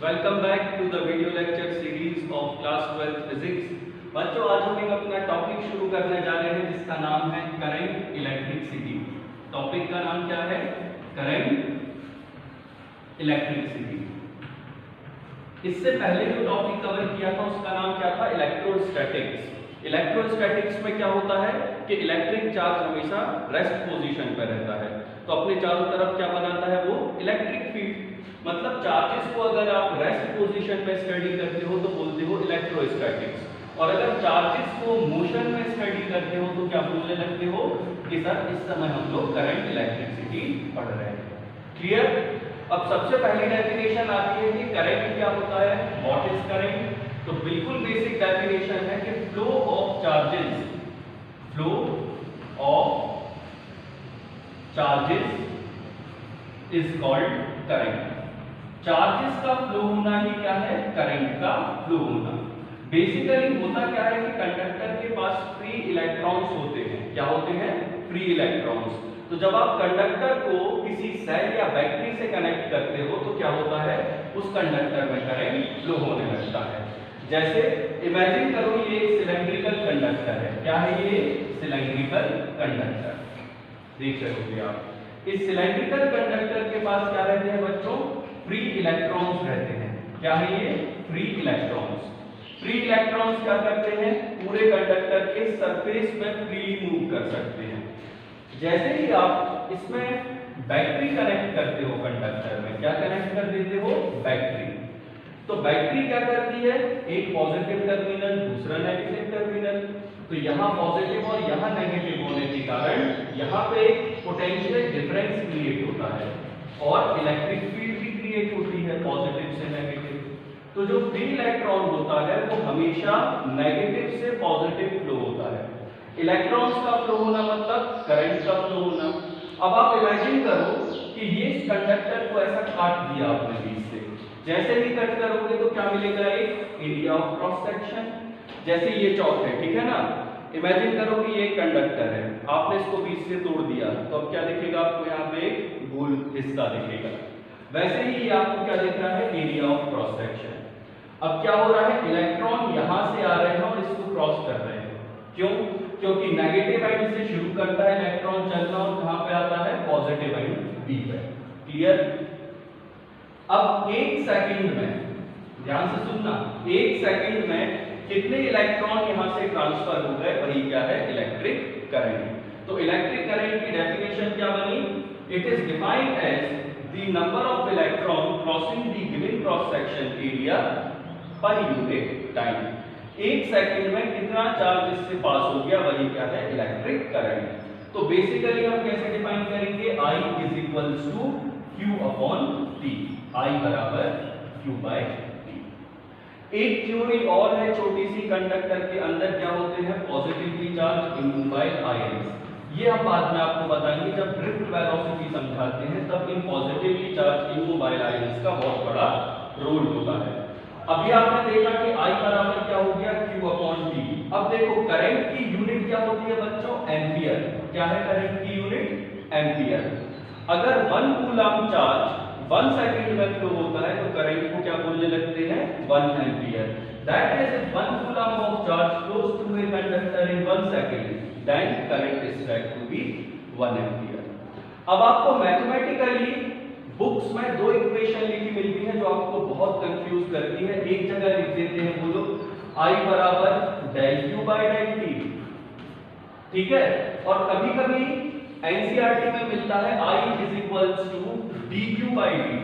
Welcome back to the video lecture series of class 12 physics. बच्चों, आज हम एक अपना टॉपिक शुरू करने जा रहे हैं जिसका नाम है करंट इलेक्ट्रिसिटी। टॉपिक का नाम क्या है? Current electricity. इससे पहले जो टॉपिक कवर किया था उसका नाम क्या था? इलेक्ट्रोस्टैटिक्स। इलेक्ट्रोस्टैटिक्स में क्या होता है कि इलेक्ट्रिक चार्ज हमेशा रेस्ट पोजीशन पर रहता है, तो अपने चारों तरफ क्या बनाता है? वो इलेक्ट्रिक फील्ड। मतलब चार्जेस को अगर आप रेस्ट पोजीशन पे स्टडी करते हो तो बोलते हो इलेक्ट्रोस्टैटिक्स, और अगर चार्जेस को मोशन में स्टडी करते हो तो क्या बोलने लगते हो कि सर इस समय हम लोग करंट इलेक्ट्रिसिटी पढ़ रहे हैं। क्लियर? अब सबसे पहली डेफिनेशन आती है कि करंट क्या होता है, व्हाट इज करंट। तो बिल्कुल बेसिक डेफिनेशन है कि flow of charges is called current. Charges का फ्लो होना ही क्या है? करंट का फ्लो होना। बेसिकली होता क्या है कि कंडक्टर के पास फ्री इलेक्ट्रॉन्स होते हैं। क्या होते हैं? Free electrons. तो जब आप कंडक्टर को किसी सेल या बैटरी से कनेक्ट करते हो तो क्या होता है? उस कंडक्टर में करंट फ्लो होने लगता है। जैसे इमेजिन करो ये एक सिलेंड्रिकल कंडक्टर है। क्या है ये? Cylindrical conductor. देख रहे होगे आप। इस सिलेंड्रिकल कंडक्टर के पास क्या रहते हैं बच्चों? फ्री इलेक्ट्रॉन्स रहते हैं। क्या है ये? Free electrons. फ्री इलेक्ट्रॉन्स क्या करते हैं? पूरे कंडक्टर के सरफेस में फ्रीली मूव कर सकते हैं। जैसे ही आप इसमें बैटरी कनेक्ट करते हो कंडक्टर में, क्या कनेक्ट कर देते हो? बैटरी। तो बैटरी क्या करती है? एक पॉजिटिव टर्मिनल, दूसरा नेगेटिव टर्मिनल। तो यहाँ पॉजिटिव और यहाँ नेगेटिव होने के कारण यहाँ पे एक पोटेंशियल डिफरेंस क्रिएट होता है और इलेक्ट्रिक फील्ड भी क्रिएट होती है पॉजिटिव से नेगेटिव। तो जो फ्री इलेक्ट्रॉन होता है वो हमेशा नेगेटिव से पॉजिटिव फ्लो होता है। इलेक्ट्रॉन्स का फ्लो होना मतलब करंट का फ्लो होना। अब आप इमेजिन करो कि ये कंडक्टर को ऐसा काट दिया आपने बीच से। जैसे ही कट करोगे तो क्या मिलेगा? एक एरिया ऑफ क्रॉस सेक्शन। जैसे ये चौक है, ठीक है ना? इमेजिन करो कि ये कंडक्टर है, आपने इसको बीच से तोड़ दिया तो अब क्या दिखेगा आपको? यहाँ पे एक गोल हिस्सा दिखेगा। वैसे ही ये आपको क्या दिख रहा है? Area of cross section. अब क्या हो रहा है? इलेक्ट्रॉन यहां से आ रहे हैं और इसको क्रॉस कर रहे हैं। क्यों? क्योंकि नेगेटिव एंड से शुरू करता है इलेक्ट्रॉन चलना और कहां पे आता है? पॉजिटिव एंड बी पे। क्लियर? अब एक सेकंड में, ध्यान से सुनना, एक सेकंड में कितने इलेक्ट्रॉन यहां से ट्रांसफर हो गए? वही क्या है? Electric current. तो इलेक्ट्रिक करंट की डेफिनेशन क्या बनी? It is defined as the number of electron crossing the given cross section area per unit time. एक सेकंड में कितना चार्ज इससे पास हो गया, वही क्या है? Electric current. तो बेसिकली हम कैसे डिफाइन करेंगे? I is equals to Q upon T। I बराबर Q बाय T। एक थ्योरी और है छोटी सी, कंडक्टर के अंदर क्या होते हैं? Positively charge immobile ions. ये हम बाद में आपको बताएंगे जब ड्रिफ्ट वेलोसिटी समझाते हैं, तब इन पॉजिटिवली चार्ज इमोबाइल आयंस का बहुत बड़ा रोल होता है। अभी आपने देखा कि I बराबर क्या हो गया? Q upon T। अब देखो करंट की यूनिट क्या होती है बच्चों? एम्पियर। क्या है करंट की यूनिट? एम्पियर। अगर 1 कूलम चार्ज 1 सेकंड में फ्लो होता है तो करंट को क्या बोलने लगते हैं? 1 ampere. That is if 1 coulomb of charge flows through a conductor in 1 second, then current is said to be 1 ampere. अब आपको मैथमेटिकली बुक्स में दो इक्वेशन लिखी मिलती है जो आपको बहुत कंफ्यूज करती है। एक जगह लिख देते हैं वो लोग I बराबर del Q by del T, ठीक है? और कभी कभी एनसीईआरटी में मिलता है I is equals to dQ by dt।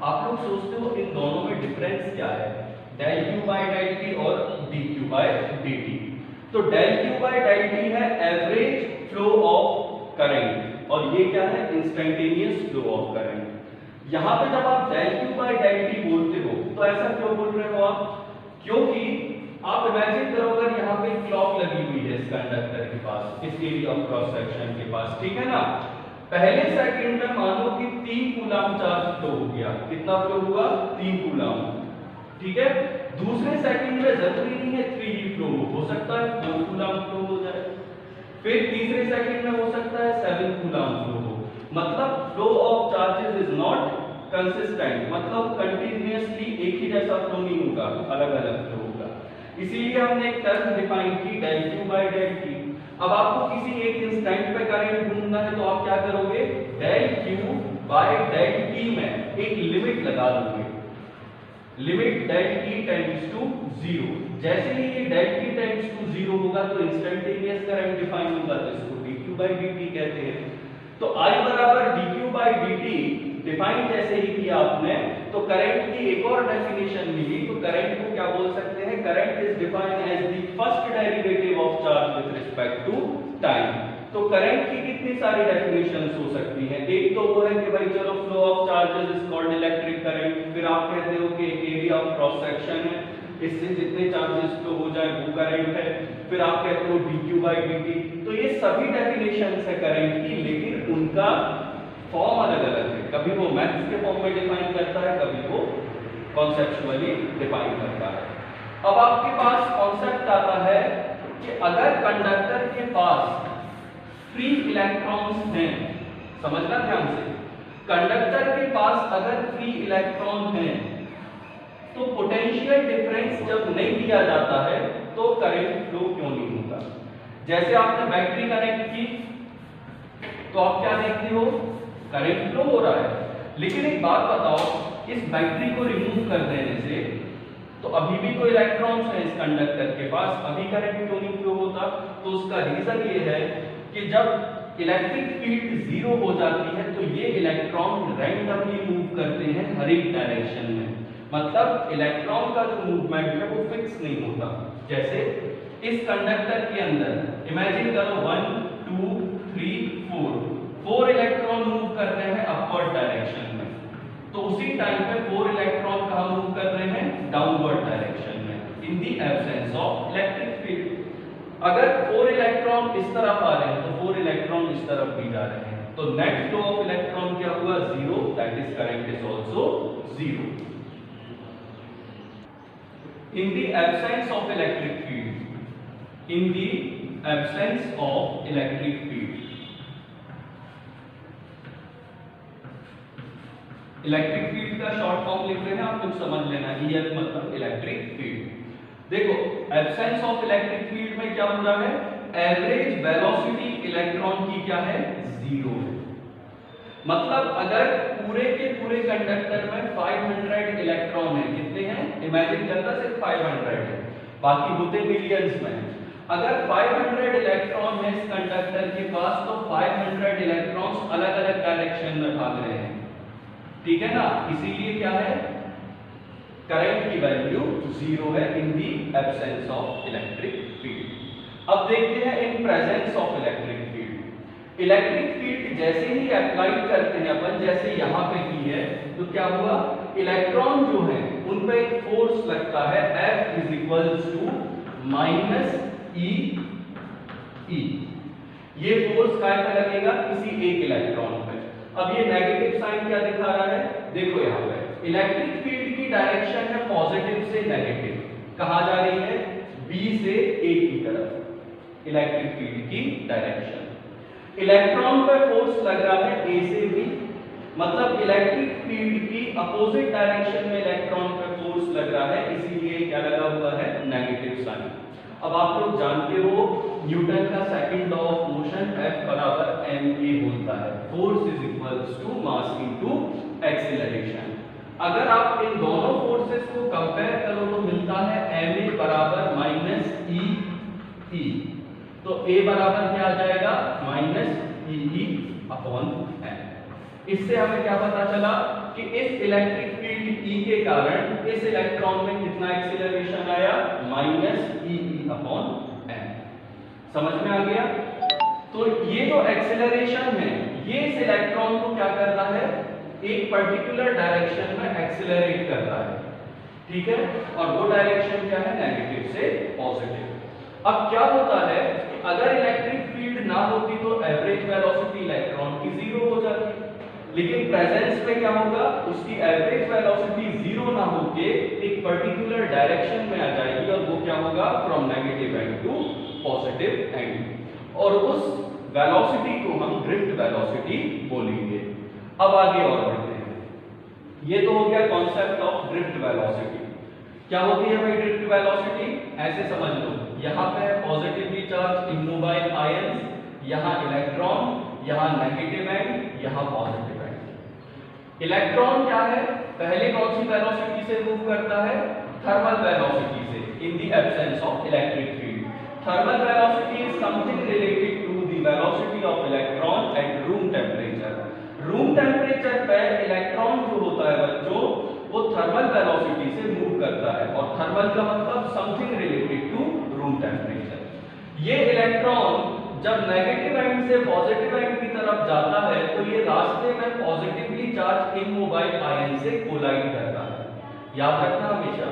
आप लोग सोचते हो इन दोनों में डिफरेंस क्या है? del Q by del T और dQ बाय dt। तो del Q by del T है एवरेज फ्लो ऑफ करंट और ये क्या है? Instantaneous flow of current. यहां पे जब आप del Q by del T बोलते हो तो ऐसा क्यों बोल रहे हो आप? क्योंकि आप इमेजिन करो अगर यहाँ पे क्लॉक लगी हुई है इस कंडक्टर के पास, इस एरिया ऑफ क्रॉस सेक्शन के पास, ठीक है ना? पहले सेकंड में मान लो कि 3 कूलम चार्ज फ्लो हो गया। कितना फ्लो हुआ? 3 कूलम, ठीक है? दूसरे सेकंड में जरूरी नहीं है 3 ही फ्लो हो सकता है 4 कूलम फ्लो हो जाए, फिर तीसरे सेकंड में हो सकता है 7 कूलम फ्लो हो। मतलब flow of charges is not consistent मतलब कंटिन्यूअसली एक ही जैसा फ्लो नहीं होगा, अलग अलग फ्लो होगा। इसीलिए हमने एक टर्म डिफाइन की del q by del t। अब आपको किसी एक इंस्टेंट पे करंट ढूंढना है तो आप क्या करोगे, del q by del t में एक लिमिट लगा दोगे, limit del t tends to 0। जैसे ही ये del t टेंड्स टू 0 होगा तो इंस्टेंटेनियस करंट डिफाइन होगा, तो इसको dq by dt कहते हैं। तो I बराबर dq by dt डिफाइन जैसे ही किया आपने तो करंट की एक और डेफिनेशन मिली। तो करंट को क्या बोल सकते हैं, current is defined as the first derivative of charge with respect to time. तो करंट की कितनी सारी डेफिनेशंस हो सकती हैं। एक तो वो है कि भाई चलो flow of charges is called electric current, फिर आप कहते हो कि एरिया ऑफ क्रॉस सेक्शन है, इससे जितने चार्जेस फ्लो हो जाए वो करंट है, फिर आप कहते हो dq by dt। तो ये सभी डेफिनेशंस है करंट की, लेकिन उनका फॉर्म अलग अलग है, कभी वो मैथ्स के फॉर्म में डिफाइन करता है, कभी वो कॉन्सेप्चुअली डिफाइन करता है। अब आपके पास कॉन्सेप्ट आता है कि अगर कंडक्टर के पास फ्री इलेक्ट्रॉन्स हैं, समझना ध्यान से, कंडक्टर के पास अगर फ्री इलेक्ट्रॉन हैं तो पोटेंशियल डिफरेंस जब नहीं दिया जाता है तो करंट फ्लो क्यों नहीं होगा। जैसे आपने बैटरी कनेक्ट की तो आप क्या देखते हो, करंट फ्लो हो रहा है, लेकिन एक बात बताओ, इस बैटरी को रिमूव कर देने से तो अभी भी कोई इलेक्ट्रॉन्स है इस कंडक्टर के पास, अभी करंट क्यों नहीं फ्लो होता। तो उसका रीजन ये है कि जब इलेक्ट्रिक फील्ड जीरो हो जाती है तो ये इलेक्ट्रॉन रैंडमली मूव करते हैं हर एक डायरेक्शन में, मतलब इलेक्ट्रॉन का जो मूवमेंट है वो फिक्स नहीं होता। जैसे इस कंडक्टर के अंदर इमेजिन करो 1 2 3 4 इलेक्ट्रॉन मूव कर रहे हैं अपवर्ड डायरेक्शन में, तो उसी टाइम पे 4 इलेक्ट्रॉन कहां मूव कर रहे हैं, डाउनवर्ड डायरेक्शन में, इन the absence of electric field. अगर 4 इलेक्ट्रॉन इस तरफ आ रहे हैं तो 4 इलेक्ट्रॉन इस तरफ भी जा रहे हैं, तो नेट फ्लो ऑफ इलेक्ट्रॉन क्या हुआ, 0, that is current is also 0। In the absence of electric field, in the absence of electric field, electric field का शॉर्ट फॉर्म लिख रहे हैं आप लोग, समझ लेना, EF मतलब इलेक्ट्रिक फील्ड। देखो एब्सेंस ऑफ इलेक्ट्रिक फील्ड में क्या हो रहा है, एवरेज वेलोसिटी इलेक्ट्रॉन की क्या है, 0 है। मतलब अगर पूरे के पूरे कंडक्टर में 500 इलेक्ट्रॉन है, कितने हैं, इमेजिन करना सिर्फ 500 है, बाकी होते मिलियंस में। अगर 500 इलेक्ट्रॉन है इस कंडक्टर के पास तो 500 इलेक्ट्रॉन्स अलग अलग डायरेक्शन में भाग रहे हैं, ठीक है ना। इसीलिए क्या है, करंट की वैल्यू 0 है in the absence of electric field. अब देखते हैं in presence of electric field. Electric field जैसे ही अप्लाई करते हैं अपन, जैसे यहां पे की है, तो क्या हुआ, इलेक्ट्रॉन जो है उन पे एक फोर्स लगता है F is equals to -E। ये फोर्स काय पे लगेगा, किसी एक इलेक्ट्रॉन पे। अब ये नेगेटिव साइन क्या दिखा रहा है, देखो यहाँ पे इलेक्ट्रिक फील्ड की डायरेक्शन है पॉजिटिव से नेगेटिव, कहां जा रही है, B से A की तरफ इलेक्ट्रिक फील्ड की डायरेक्शन। इलेक्ट्रॉन पर फोर्स लग रहा है A से B, मतलब इलेक्ट्रिक फील्ड की अपोजिट डायरेक्शन में इलेक्ट्रॉन पर फोर्स लग रहा है, इसीलिए क्या लगा हुआ है, नेगेटिव साइन। अब आप लोग जानते हो न्यूटन का second law of motion, F बराबर ma होता है, force is equals to mass into acceleration. अगर आप इन दोनों फोर्सेस को कंपेयर करो तो मिलता है ma बराबर -e। तो a बराबर क्या आ जाएगा, -e/m। इससे हमें क्या पता चला कि इस इलेक्ट्रिक फील्ड E के कारण इस इलेक्ट्रॉन में कितना एक्सीलरेशन आया, -e/m। समझ में आ गया। तो ये जो एक्सीलरेशन है ये इस इलेक्ट्रॉन को क्या कर रहा है, एक पर्टिकुलर डायरेक्शन में एक्सीलरेट कर रहा है, ठीक है, और वो डायरेक्शन क्या है, नेगेटिव से पॉजिटिव। अब क्या होता है, अगर इलेक्ट्रिक फील्ड ना होती तो एवरेज वेलोसिटी इलेक्ट्रॉन की 0 हो जाती, लेकिन प्रेजेंस में क्या होगा, उसकी एवरेज वेलोसिटी 0 ना होके एक पर्टिकुलर डायरेक्शन में आ जाएगी, और वो क्या होगा, from negative end to positive end, और उस वेलोसिटी को हम ड्रिफ्ट वेलोसिटी बोलेंगे। अब आगे और बढ़ते हैं। ये तो हो गया कॉन्सेप्ट ऑफ ड्रिफ्ट वेलोसिटी। क्या होती है भाई ड्रिफ्ट वेलोसिटी? ऐसे समझ लो, यहाँ पे है पॉजिटिवली चार्ज इमोबाइल आयंस, यहाँ इलेक्ट्रॉन, यहाँ नेगेटिव एंड, यहाँ पॉजिटिव एंड। इलेक्ट्रॉन क्या है, पहले कौन सी वेलोसिटी से मूव करता है? थर्मल वेलोसिटी से, in the absence of electric field. Thermal velocity is something related to the velocity of electron at room temperature. Room temperature पर इलेक्ट्रॉन जो होता है बच्चों, वो थर्मल वेलोसिटी से मूव करता है, और थर्मल का मतलब something related to room temperature. ये इलेक्ट्रॉन जब नेगेटिव एंड से पॉजिटिव एंड की तरफ जाता है तो ये रास्ते में पॉजिटिवली चार्ज इमोबाइल आयन से कोलाइड करता है। याद रखना हमेशा,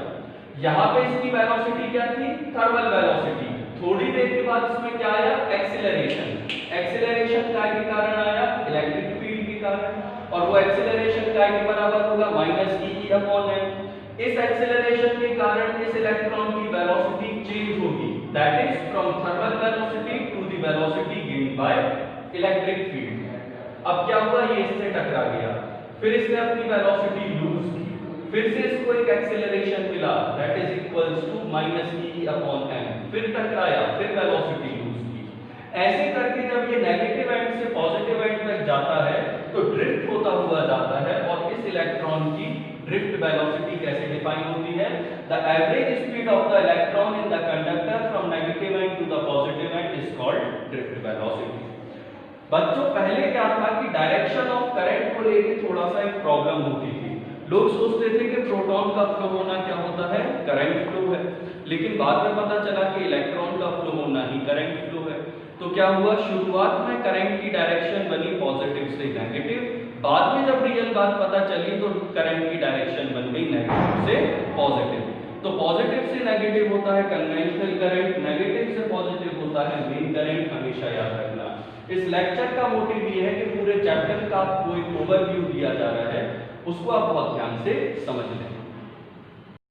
यहाँ पे इसकी वेलोसिटी क्या थी? Thermal velocity. थोड़ी देर के बाद इसमें क्या आया? एक्सीलरेशन। एक्सीलरेशन काय के कारण आया? इलेक्ट्रिक फील्ड के कारण, और वो एक्सीलरेशन काय के बराबर होगा? -e/m। इस एक्सीलरेशन के कारण इस इलेक्ट्रॉन की वेलोसिटी चेंज होगी, that is from thermal velocity to the velocity gained by electric field. अब क्या हुआ? ये इससे टकरा गया, फिर इसने अपनी वेलोसिटी लूज की, फिर से इसको एक एक्सीलरेशन मिला, that is equals to -e/m। फिर टकराया, फिर वेलोसिटी लूज की। ऐसे करके जब ये नेगेटिव एंड से पॉजिटिव एंड तक जाता है तो ड्रिफ्ट होता हुआ जाता है, और इस इलेक्ट्रॉन की ड्रिफ्ट वेलोसिटी कैसे डिफाइन होती है? The average speed of the electron in the conductor from negative end to the positive end is called drift velocity. बच्चों पहले क्या था कि डायरेक्शन ऑफ करंट को लेके थोड़ा सा एक प्रॉब्लम होती थी। लोग सोचते थे कि प्रोटॉन का फ्लो होना क्या होता है? करंट फ्लो है, लेकिन बाद में पता चला कि इलेक्ट्रॉन का फ्लो होना ही करंट फ्लो है। तो क्या हुआ? शुरुआत में करंट की डायरेक्शन बनी पॉजिटिव से नेगेटिव, बाद में जब रियल बात पता चली तो करंट की डायरेक्शन बन गई नेगेटिव से पॉजिटिव। तो पॉजिटिव से नेगेटिव होता है कन्वेंशनल करंट, नेगेटिव से पॉजिटिव होता है मेन करंट, हमेशा याद रखना। इस लेक्चर का मोटिव ये है कि पूरे चैप्टर का आपको एक ओवरव्यू दिया जा रहा है, उसको आप बहुत ध्यान से समझ लें।